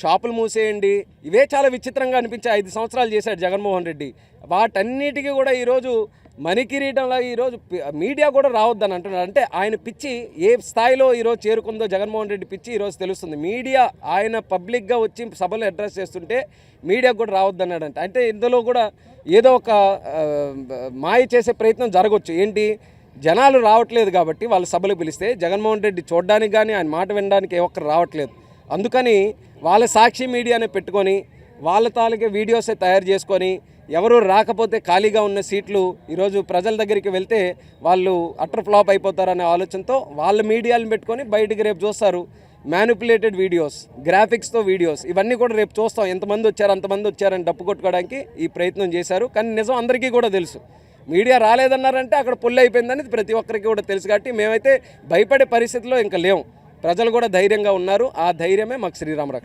షాపులు మూసేయండి, ఇవే చాలా విచిత్రంగా అనిపించే 5 సంవత్సరాలు చేశాడు జగన్మోహన్ రెడ్డి. వాటన్నిటికీ కూడా ఈరోజు మణికిరీటంలో ఈరోజు మీడియా కూడా రావద్దని అంటున్నారు. అంటే ఆయన పిచ్చి ఏ స్థాయిలో ఈరోజు చేరుకుందో జగన్మోహన్ రెడ్డి పిచ్చి ఈరోజు తెలుస్తుంది. మీడియా ఆయన పబ్లిక్గా వచ్చి సభలు అడ్రస్ చేస్తుంటే మీడియాకు కూడా రావద్దన్నాడంట. అంటే ఇందులో కూడా ఏదో ఒక మాయ చేసే ప్రయత్నం జరగవచ్చు. ఏంటి, జనాలు రావట్లేదు కాబట్టి వాళ్ళు సభలు పిలిస్తే జగన్మోహన్ రెడ్డి చూడడానికి కానీ ఆయన మాట వినడానికి ఏ ఒక్కరు రావట్లేదు. అందుకని వాళ్ళ సాక్షి మీడియానే పెట్టుకొని వాళ్ళ తాలూకే వీడియోసే తయారు చేసుకొని ఎవరు రాకపోతే ఖాళీగా ఉన్న సీట్లు ఈరోజు ప్రజల దగ్గరికి వెళ్తే వాళ్ళు అటర్ ఫ్లాప్ అయిపోతారనే ఆలోచనతో వాళ్ళ మీడియాలను పెట్టుకొని బయటికి రేపు చూస్తారు మ్యానిపులేటెడ్ వీడియోస్, గ్రాఫిక్స్తో వీడియోస్, ఇవన్నీ కూడా రేపు చూస్తాం. ఎంతమంది వచ్చారు అంతమంది వచ్చారని డప్పు కొట్టుకోవడానికి ఈ ప్రయత్నం చేశారు. కానీ నిజం అందరికీ కూడా తెలుసు. మీడియా రాలేదన్నారంటే అక్కడ పుల్లి అయిపోయిందని ప్రతి ఒక్కరికి కూడా తెలుసు. కాబట్టి మేమైతే భయపడే పరిస్థితిలో ఇంకా లేము. ప్రజలు కూడా ధైర్యంగా ఉన్నారు. ఆ ధైర్యమే మాకు శ్రీరామ రక్ష.